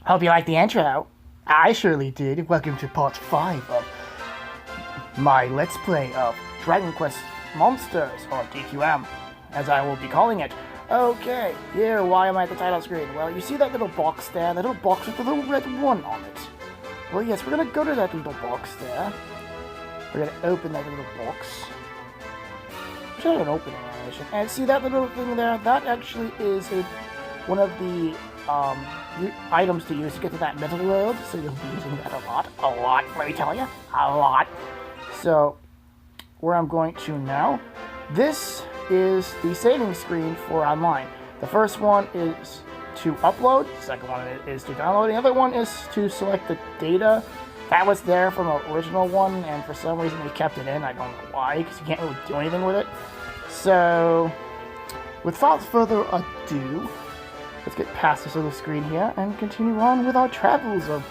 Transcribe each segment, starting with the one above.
Hope you liked the intro. I surely did. Welcome to part 5 of my Let's Play of Dragon Quest Monsters, or DQM, as I will be calling it. Okay, here, why am I at the title screen? Well, you see that little box there? That little box with the little red 1 on it. Well, yes, we're gonna go to that little box there. We're gonna open that little box. Should have an opening animation. And see that little thing there? That actually is one of the items to use to get to that middle world, so you'll be using that a lot, let me tell you, a lot. So, where I'm going to now, this is the saving screen for online. The first one is to upload, the second one is to download, the other one is to select the data. That was there from the original one, and for some reason they kept it in, I don't know why, because you can't really do anything with it. So, without further ado, let's get past this little screen here and continue on with our travels of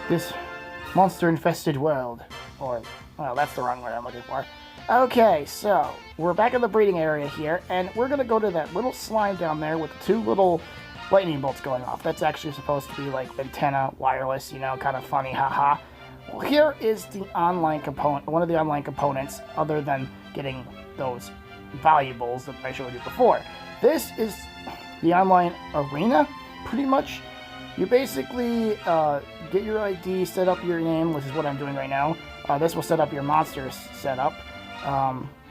this monster-infested world. Or, well, that's the wrong word I'm looking for. Okay, so, we're back in the breeding area here, and we're going to go to that little slime down there with the 2 little lightning bolts going off. That's actually supposed to be like antenna, wireless, you know, kind of funny, haha. Well, here is the online component, one of the online components, other than getting those valuables that I showed you before. This is the online arena, pretty much. You basically get your ID, set up your name, which is what I'm doing right now. This will set up your monsters setup.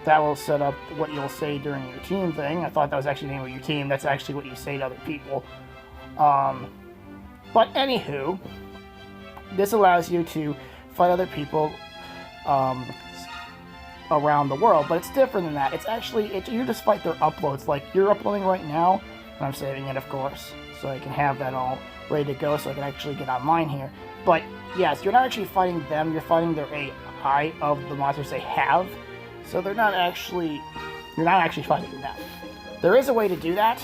That will set up what you'll say during your team thing. I thought that was actually the name of your team. That's actually what you say to other people. But anywho, this allows you to fight other people around the world. But it's different than that. It's actually, you just fight their uploads. Like, you're uploading right now, and I'm saving it, of course, so I can have that all ready to go, so I can actually get online here. But yes, you're not actually fighting them. You're fighting their AI of the monsters they have. So you're not actually fighting them. There is a way to do that.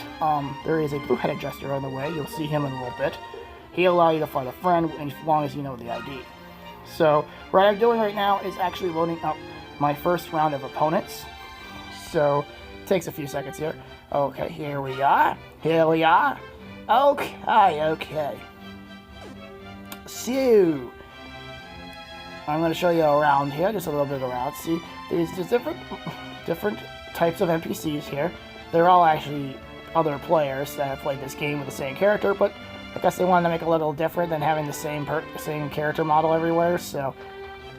There is a blue-headed jester on the way. You'll see him in a little bit. He'll allow you to fight a friend as long as you know the ID. So what I'm doing right now is actually loading up my first round of opponents. So it takes a few seconds here. Okay, here we are. Here we are. Okay. So I'm going to show you around here, just a little bit around. See, there's different types of NPCs here. They're all actually other players that have played this game with the same character, but I guess they wanted to make it a little different than having the same character model everywhere. So,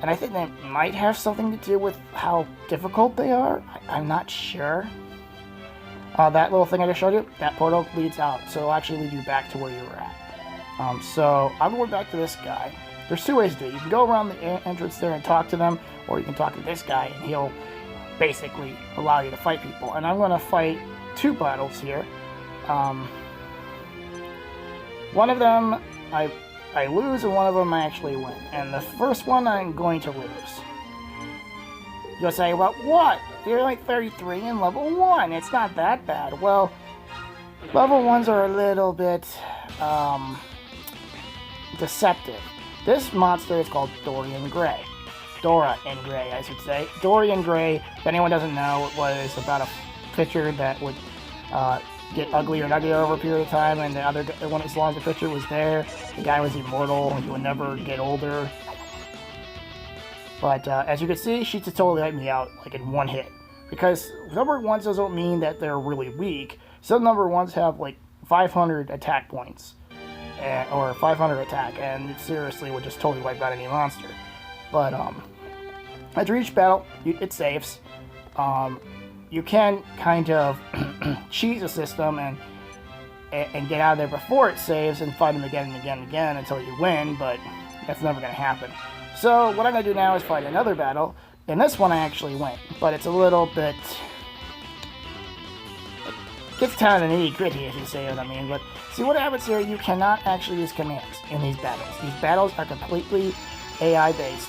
and I think that might have something to do with how difficult they are. I'm not sure. That little thing I just showed you, that portal leads out, so it'll actually lead you back to where you were at. So I'm going back to this guy. There's 2 ways to do it. You can go around the entrance there and talk to them, or you can talk to this guy, and he'll basically allow you to fight people. And I'm going to fight 2 battles here. One of them I lose, and one of them I actually win. And the first one I'm going to lose. You'll say, well, what? You're like 33 in level 1. It's not that bad. Well, level 1s are a little bit deceptive. This monster is called Dorian Gray. Dora in Gray, I should say. Dorian Gray, if anyone doesn't know, it was about a picture that would get uglier and uglier over a period of time, and the other one, as long as the picture was there, the guy was immortal, and he would never get older. But as you can see, she just totally wiped me out, like in 1 hit. Because number 1s doesn't mean that they're really weak. Some number 1s have like 500 attack points. Or 500 attack, and it seriously would just totally wipe out any monster. But after each battle, it saves. You can kind of cheese the system and get out of there before it saves and fight them again and again and again until you win, but that's never going to happen. So what I'm going to do now is fight another battle, and this one I actually win, but it's a little bit... gets down to the nitty-gritty, if you say what I mean. But see what happens here, you cannot actually use commands in these battles. These battles are completely AI-based.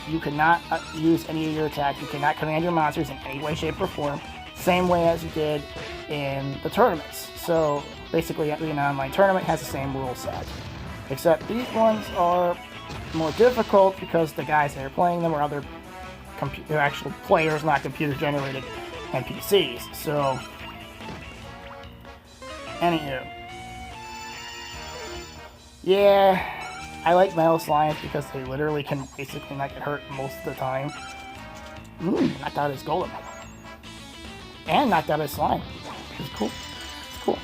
You cannot use any of your attacks. You cannot command your monsters in any way, shape, or form. Same way as you did in the tournaments. So basically, every online tournament has the same rule set. Except these ones are more difficult because the guys that are playing them are other actual players, not computer-generated NPCs. So anywho, Yeah, I like metal slimes because they literally can basically not get hurt most of the time. Knocked out his golem. And knocked out his slime. It's cool. It's cool.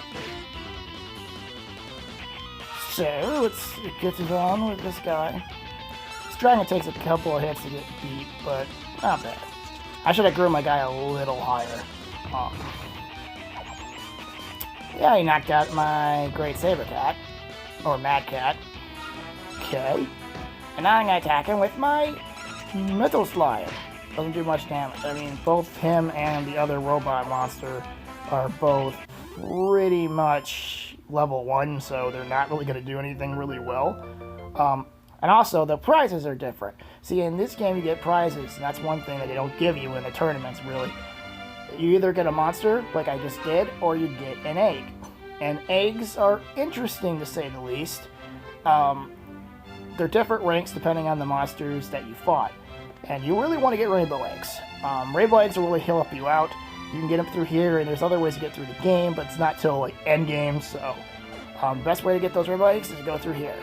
So, let's get it on with this guy. This dragon takes a couple of hits to get beat, but not bad. I should have grew my guy a little higher. Yeah, he knocked out my Great Saber Cat. Or Mad Cat. Okay. And now I'm going to attack him with my Metal Slime. Doesn't do much damage. I mean, both him and the other robot monster are both pretty much level 1, so they're not really going to do anything really well. And also, the prizes are different. See, in this game you get prizes, and that's one thing that they don't give you in the tournaments, really. You either get a monster, like I just did, or you get an egg. And eggs are interesting, to say the least. They're different ranks depending on the monsters that you fought. And you really want to get rainbow eggs. Rainbow eggs will really help you out. You can get them through here, and there's other ways to get through the game, but it's not till like end game, so the best way to get those rainbow eggs is to go through here.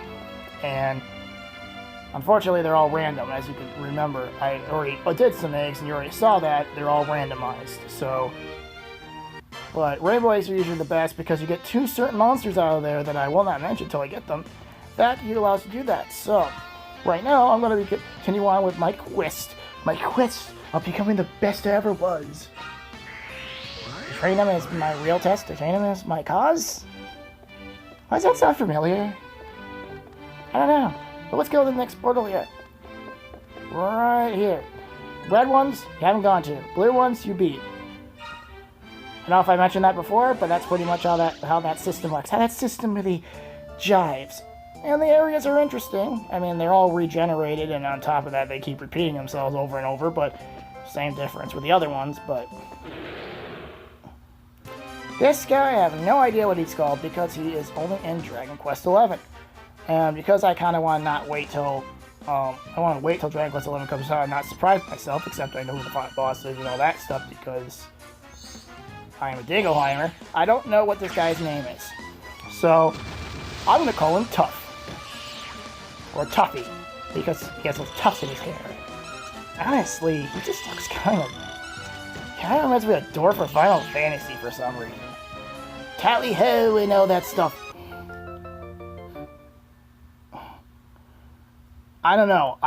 And unfortunately, they're all random, as you can remember. I already did some eggs, and you already saw that. They're all randomized, so... But rainbow eggs are usually the best because you get 2 certain monsters out of there that I will not mention until I get them. That you allows to do that. So, right now, I'm going to continue on with my quest. My quest of becoming the best I ever was. Train him as my real test, to train him as my cause? Why does that sound familiar? I don't know. But let's go to the next portal here. Right here. Red ones, you haven't gone to. Blue ones, you beat. I don't know if I mentioned that before, but that's pretty much how that system works. How that system really jives. And the areas are interesting. I mean, they're all regenerated, and on top of that, they keep repeating themselves over and over, but same difference with the other ones, but... This guy, I have no idea what he's called, because he is only in Dragon Quest XI. And because I kind of want to not wait till... I want to wait till Dragon Quest XI comes out and not surprise myself, except I know who the final boss is and all that stuff, because... I am a Dingleheimer. I don't know what this guy's name is. So, I'm going to call him Tough. Or Tuffy. Because he has those tufts in his hair. Honestly, he just looks kind of reminds me of a dwarf for Final Fantasy for some reason. Tally-ho and all that stuff. I don't know.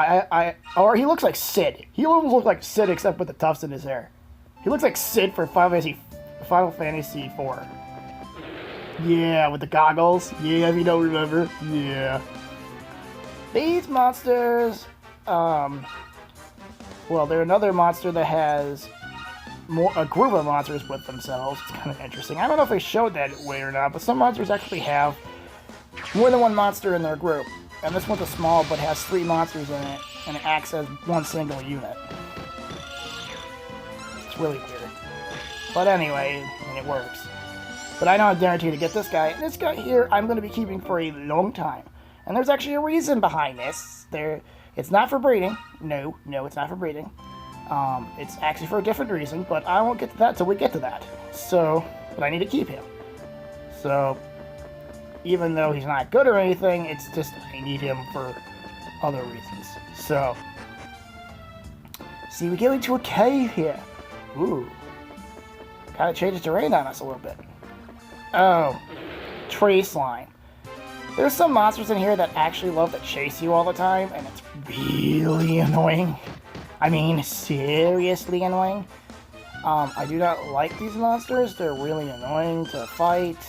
Or he looks like Sid. He almost looks like Sid except with the tufts in his hair. He looks like Sid for Final Fantasy IV. Yeah, with the goggles. Yeah, if you don't remember. Yeah. These monsters, well, they're another monster that has a group of monsters with themselves. It's kind of interesting. I don't know if they showed that way or not, but some monsters actually have more than one monster in their group. And this one's a small, but has 3 monsters in it, and it acts as one single unit. It's really weird. But anyway, it works. But I know I'm guaranteed to get this guy. And this guy here, I'm going to be keeping for a long time. And there's actually a reason behind this. It's not for breeding. No, it's not for breeding. It's actually for a different reason, but I won't get to that till we get to that. So, but I need to keep him. So, even though he's not good or anything, it's just I need him for other reasons. So, see, we get into a cave here. Ooh. Kind of changes terrain on us a little bit. Oh, tree slime. There's some monsters in here that actually love to chase you all the time, and it's really annoying. I mean, seriously annoying. I do not like these monsters. They're really annoying to fight,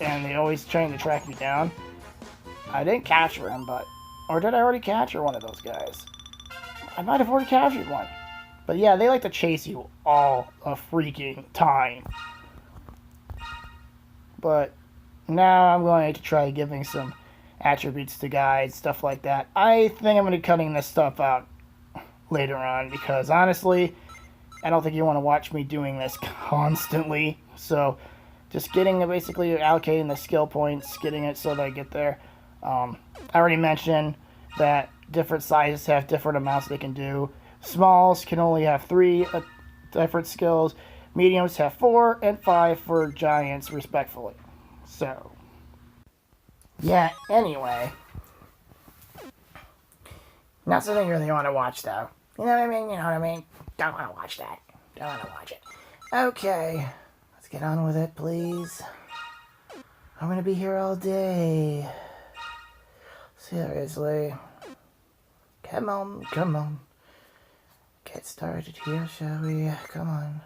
and they always trying to track me down. I didn't capture him, but... Or did I already capture one of those guys? I might have already captured one. But yeah, they like to chase you all the freaking time. But now I'm going to try giving some attributes to guides, stuff like that. I think I'm going to be cutting this stuff out later on because honestly, I don't think you want to watch me doing this constantly. So just basically allocating the skill points, getting it so that I get there. I already mentioned that different sizes have different amounts they can do. Smalls can only have 3 different skills. Mediums have 4 and 5 for giants, respectfully. So, yeah, anyway. Not something you really want to watch, though. You know what I mean? You know what I mean? Don't want to watch that. Don't want to watch it. Okay. Let's get on with it, please. I'm going to be here all day. Seriously. Come on, come on. Get started here, shall we? Come on.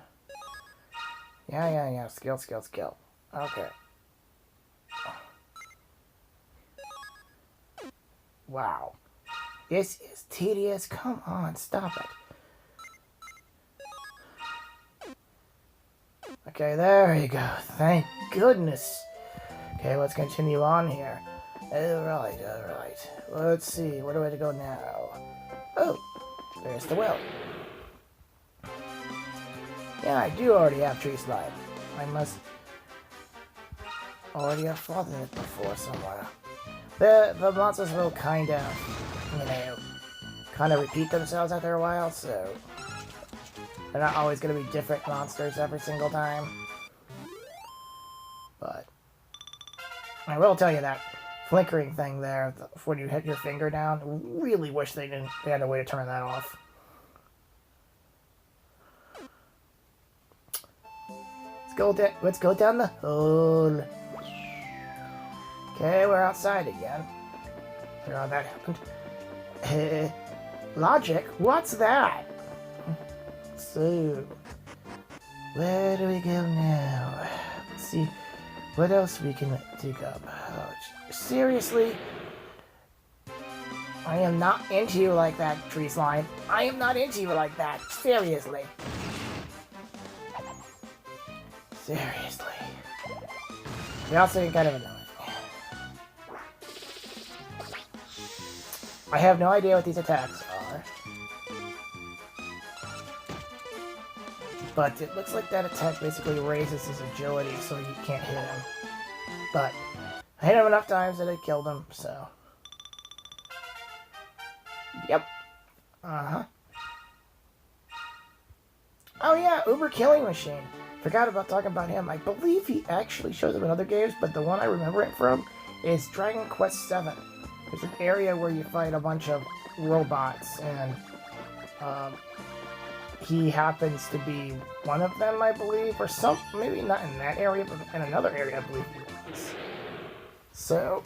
Yeah. Skill. Okay. Wow. This is tedious. Come on, stop it. Okay, there you go. Thank goodness. Okay, let's continue on here. Alright. Let's see. Where do I have to go now? Oh, there's the well. Yeah, I do already have tree slime. I must already have fought in it before somewhere. The monsters will kind of repeat themselves after a while, so they're not always going to be different monsters every single time. But I will tell you that flickering thing there, when you hit your finger down, really wish they had a way to turn that off. Let's go down the hole. Okay, we're outside again. Oh, that happened. Logic? What's that? So, where do we go now? Let's see what else we can dig up. Oh, seriously? I am not into you like that, tree slime. I am not into you like that. Seriously. Seriously. You're also kind of annoying. I have no idea what these attacks are. But it looks like that attack basically raises his agility so you can't hit him. But I hit him enough times that I killed him, so. Yep. Uh-huh. Oh yeah, Uber Killing Machine. Forgot about talking about him. I believe he actually shows up in other games, but the one I remember it from is Dragon Quest VII. There's an area where you fight a bunch of robots, and he happens to be one of them, I believe, or some, maybe not in that area, but in another area, I believe he was. So,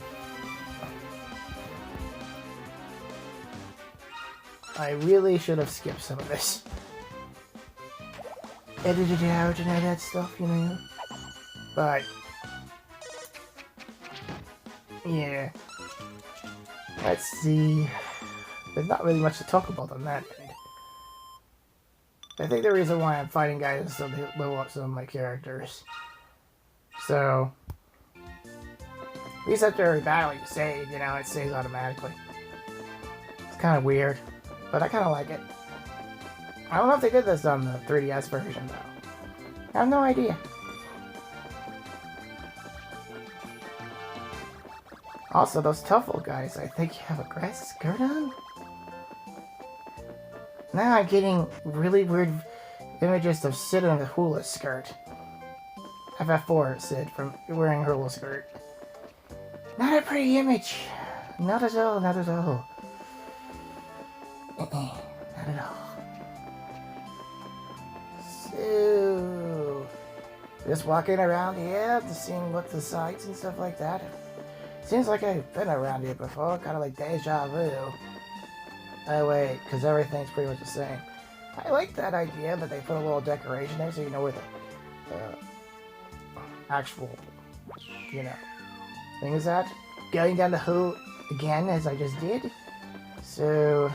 I really should have skipped some of this. Edited out and all that stuff, you know. But, yeah. Let's see. There's not really much to talk about on that end. I think the reason why I'm fighting guys is so they level up some of my characters. So, at least after every battle you save, you know, it saves automatically. It's kind of weird, but I kind of like it. I don't know if they did this on the 3DS version, though. I have no idea. Also, those Tuffle guys, I think you have a grass skirt on? Now I'm getting really weird images of Sid in a hula skirt. FF4 Sid from wearing her hula skirt. Not a pretty image. Not at all, not at all. Not at all. So, just walking around here, just seeing what the sights and stuff like that. Seems like I've been around here before, kind of like deja vu. Oh wait, because everything's pretty much the same. I like that idea that they put a little decoration there so you know where the actual, you know, thing is at. Going down the hole again, as I just did. So,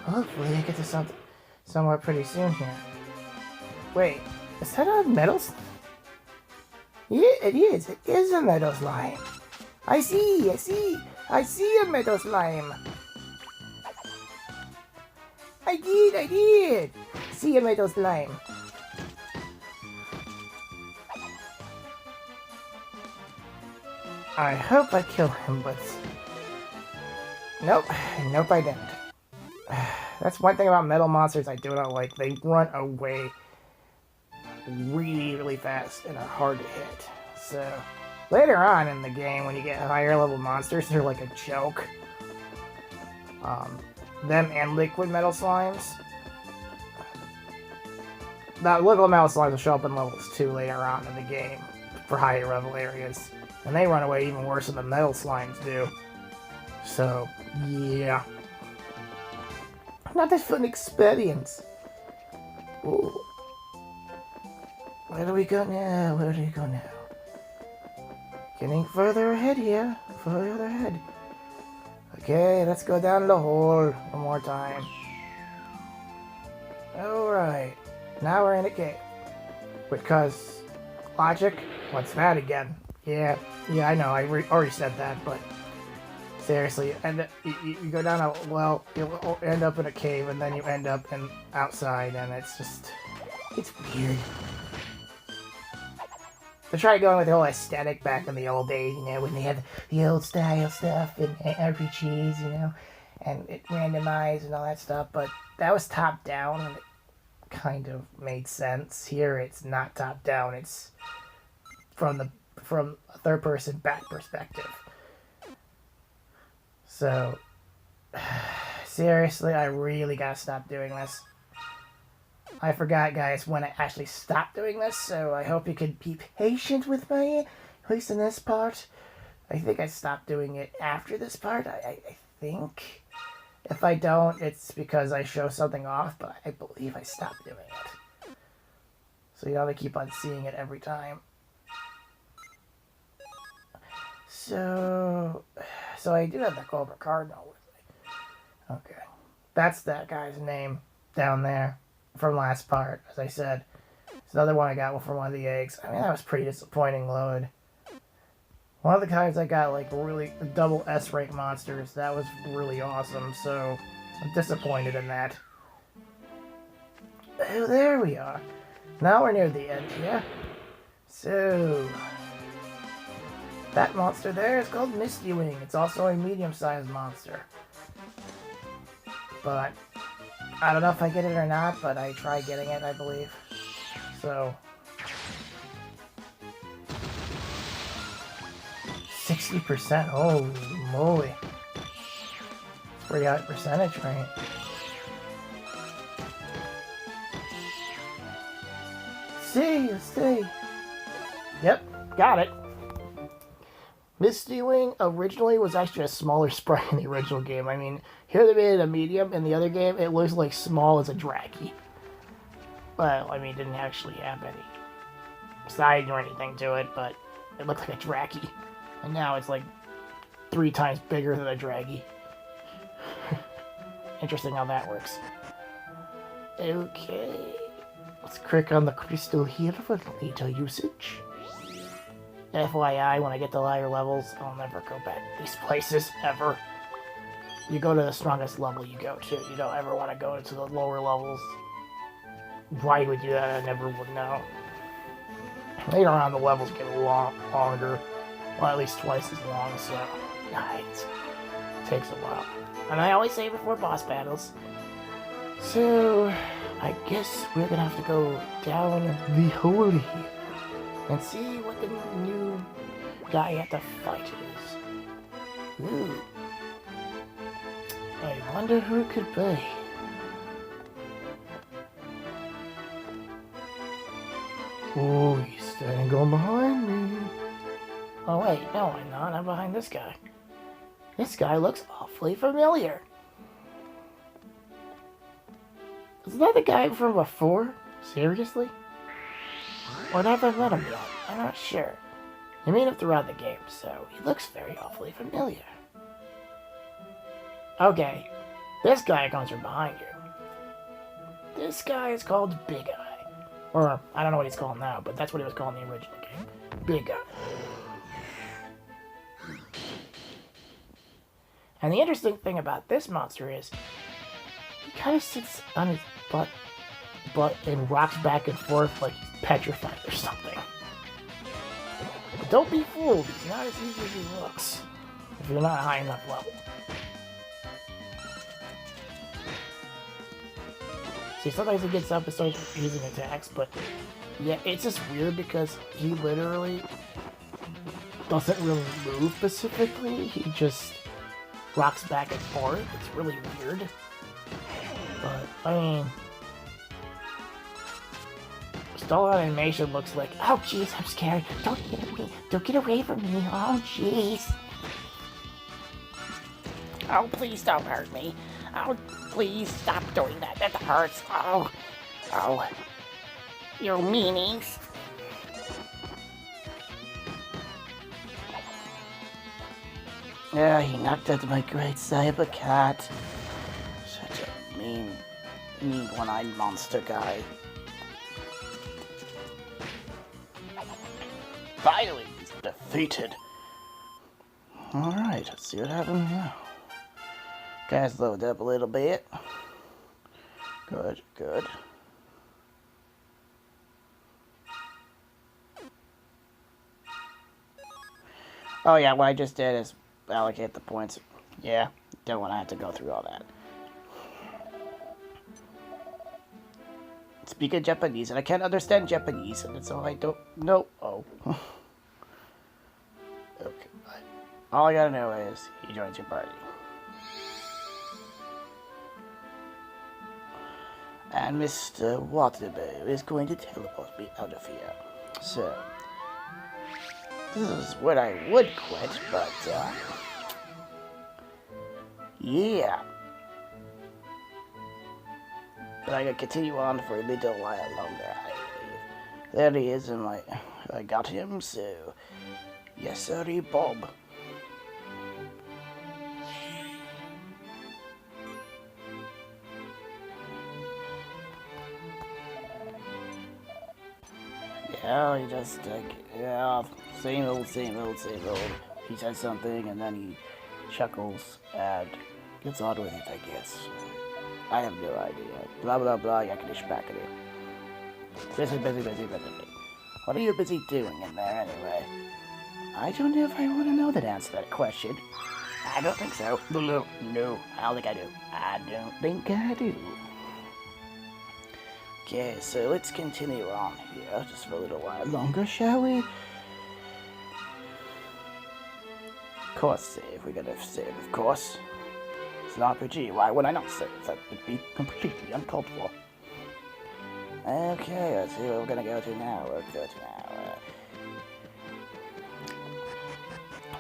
hopefully I get to something somewhere pretty soon here. Wait, is that a metal slime? Yeah, it is. It is a metal slime. I see a metal slime. I did. See a metal slime. I hope I kill him, but nope, I didn't. That's one thing about metal monsters I do not like. They run away really, really fast and are hard to hit. So later on in the game, when you get higher level monsters, they're like a joke. them and liquid metal slimes. Now, liquid metal slimes will show up in levels 2 later on in the game for higher level areas. And they run away even worse than the metal slimes do. So, yeah. Not a fun experience. Ooh. Where do we go now? Where do we go now? Getting further ahead here. Further ahead. Okay, let's go down the hole one more time. Alright. Now we're in a cave. Because logic? What's that again? Yeah, I know, I already said that, but seriously, and you go down a well, you'll end up in a cave, and then you end up outside, and it's just, it's weird. They tried going with the whole aesthetic back in the old days, you know, when they had the old style stuff and RPGs, you know, and it randomized and all that stuff, but that was top down, and it kind of made sense. Here, it's not top down, it's from a third person back perspective. So, seriously, I really gotta stop doing this. I forgot, guys, when I actually stopped doing this, so I hope you could be patient with me, at least in this part. I think I stopped doing it after this part, I think. If I don't, it's because I show something off, but I believe I stopped doing it. So you gotta keep on seeing it every time. So I do have the Cobra Cardinal with me. Okay. That's that guy's name down there from last part, as I said. It's another one I got from one of the eggs. I mean, that was pretty disappointing load. One of the times I got, like, really double S-rank monsters. That was really awesome, so I'm disappointed in that. Oh, there we are. Now we're near the end here. So, that monster there is called Misty Wing. It's also a medium-sized monster. But I don't know if I get it or not, but I tried getting it, I believe. So 60%. Holy moly. Pretty high percentage rate. Let's see. Yep, got it. Misty Wing originally was actually a smaller sprite in the original game. I mean, here they made it a medium. In the other game, it looks like small as a draggy. Well, I mean, it didn't actually have any side or anything to it, but it looked like a draggy. And now it's like 3 times bigger than a draggy. Interesting how that works. Okay. Let's click on the crystal here for later usage. FYI, when I get to higher levels, I'll never go back to these places, ever. You go to the strongest level you go to. You don't ever want to go to the lower levels. Why you would do that, I never would know. Later on, the levels get longer. Well, at least twice as long, so it takes a while. And I always say before boss battles. So, I guess we're gonna have to go down the hole here and see what the new guy at the fight is. Ooh. I wonder who it could be. Oh, he's standing going behind me. Oh wait, no I'm not. I'm behind this guy. This guy looks awfully familiar. Isn't that the guy from before? Seriously? Or have I met him yet? I'm not sure. I meet him throughout the game, so he looks very awfully familiar. Okay, this guy comes from behind you. This guy is called Big Eye. Or, I don't know what he's called now, but that's what he was called in the original game. Big Eye. And the interesting thing about this monster is, he kind of sits on his butt and rocks back and forth like he's petrified or something. But don't be fooled, he's not as easy as he looks, if you're not high enough level. See, sometimes he gets up and starts using attacks, but yeah, it's just weird because he literally doesn't really move specifically, he just rocks back and forth. It's really weird. But, I mean, stall animation looks like, oh jeez, I'm scared. Don't hit me. Don't get away from me. Oh jeez. Oh, please don't hurt me. Oh, please stop doing that. That hurts. Oh. Oh. You meanies. Yeah, he knocked out my great cyber cat. Such a mean one-eyed monster guy. Finally, he's defeated. Alright, let's see what happens now. Guys, load up a little bit. Good, good. Oh yeah, what I just did is allocate the points. Yeah, don't want to have to go through all that. Speak in Japanese, and I can't understand Japanese, and so I don't know. Oh. Okay. All I gotta know is he joins your party. And Mr. Waterbow is going to teleport me out of here. So, this is what I would quit, but, yeah. But I gotta continue on for a little while longer, I believe. There he is, and I got him, so, yes, sorry, Bob. Yeah, he just, yeah, same old. He says something, and then he chuckles, and gets on with it, I guess. I have no idea. Blah, blah, blah, yakadish backady. Busy. What are you busy doing in there, anyway? I don't know if I want to know the answer to that question. I don't think so. No, I don't think I do. I don't think I do. Okay, so let's continue on here just for a little while longer, shall we? Of course, save. We gotta save, of course. It's an RPG. Why would I not save? That would be completely uncalled for. Okay, let's see what we're gonna go to now.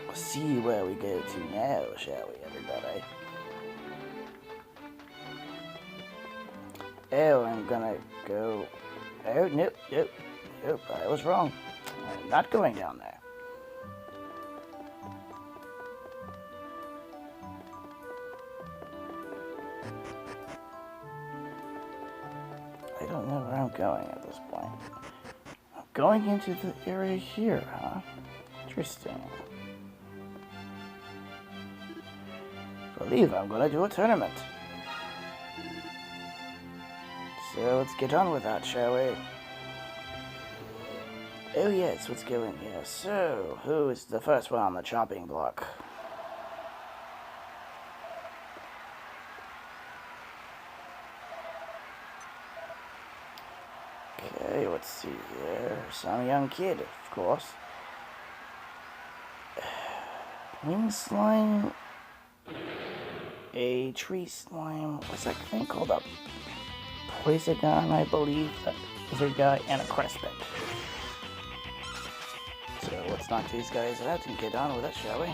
We'll see where we go to now, shall we, everybody? Oh, I'm gonna go... Oh, nope, I was wrong. I'm not going down there. I don't know where I'm going at this point. I'm going into the area here, huh? Interesting. I believe I'm gonna do a tournament. So let's get on with that, shall we? Oh yes, let's go in here. So, who is the first one on the chopping block? Okay, let's see here. Some young kid, of course. Wing slime. A tree slime. What's that thing called? A Poisagon, I believe. That lizard guy, and a Crespit. So let's knock these guys out and get on with it, shall we?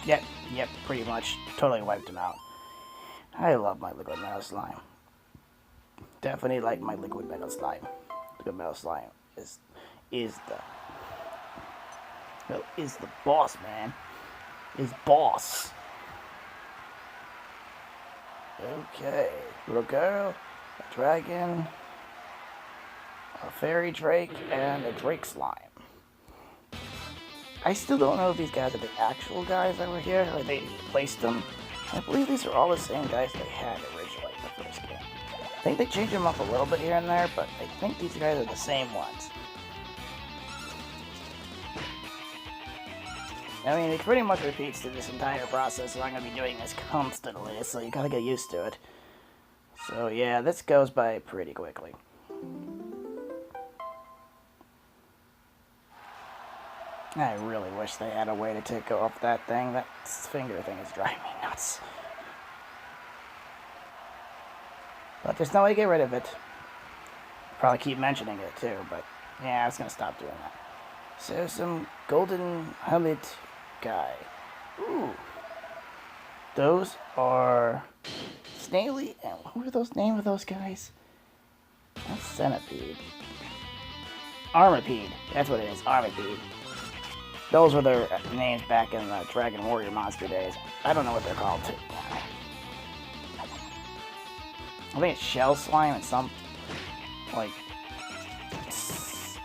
Yep, pretty much. Totally wiped him out. I love my liquid metal slime. Definitely like my liquid metal slime. Liquid metal slime is the boss, man. Is boss. Okay, little girl, a dragon, a fairy drake, and a drake slime. I still don't know if these guys are the actual guys that were here, or they replaced them. I believe these are all the same guys they had originally in the first game. I think they changed them up a little bit here and there, but I think these guys are the same ones. I mean, it pretty much repeats through this entire process, so I'm going to be doing this constantly, so you gotta get used to it. So yeah, this goes by pretty quickly. I really wish they had a way to take off that thing. That finger thing is driving me nuts. But there's no way to get rid of it. Probably keep mentioning it too, but yeah, I was gonna stop doing that. So some golden helmet guy. Ooh. Those are Snaily, and what were those name of those guys? That's Centipede. Armipede. That's what it is, Armipede. Those were their names back in the Dragon Warrior Monster days. I don't know what they're called too. I think it's Shell Slime and some, like,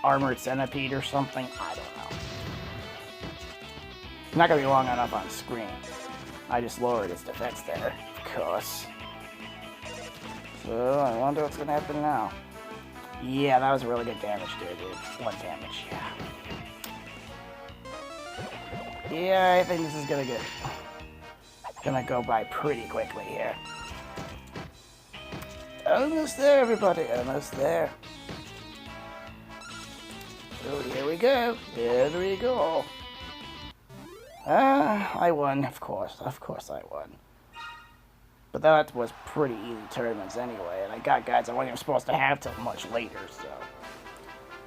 Armored Centipede or something. I don't know. It's not gonna be long enough on screen. I just lowered its defense there, of course. So, I wonder what's gonna happen now. Yeah, that was really good damage there, dude. 1 damage, yeah. Yeah, I think this is gonna go by pretty quickly here. Almost there, everybody. Almost there. So here we go. Here we go. I won, of course. Of course I won. But that was pretty easy tournaments anyway, and I got guys I wasn't even supposed to have till much later, so.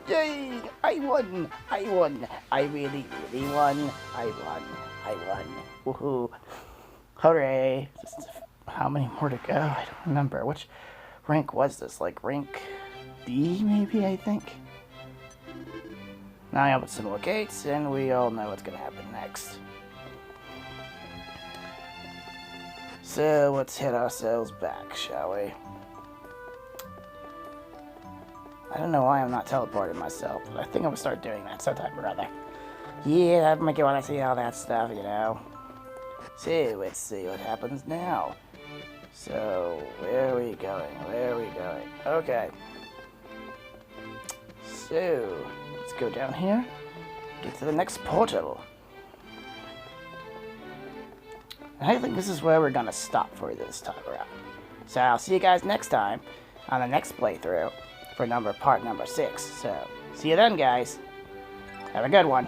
Yay! I won! I won! I really, really won! I won! I won! Woohoo! Hooray! How many more to go? I don't remember. Which rank was this? Like rank D, maybe, I think? Now I open some more gates, and we all know what's gonna happen next. So, let's hit ourselves back, shall we? I don't know why I'm not teleporting myself, but I think I'm gonna start doing that sometime or other. Yeah, that might get when I see all that stuff, you know. So, let's see what happens now. So, where are we going? Where are we going? Okay. So, let's go down here. Get to the next portal. I think this is where we're gonna stop for this time around. So I'll see you guys next time on the next playthrough for part number 6. So see you then, guys. Have a good one.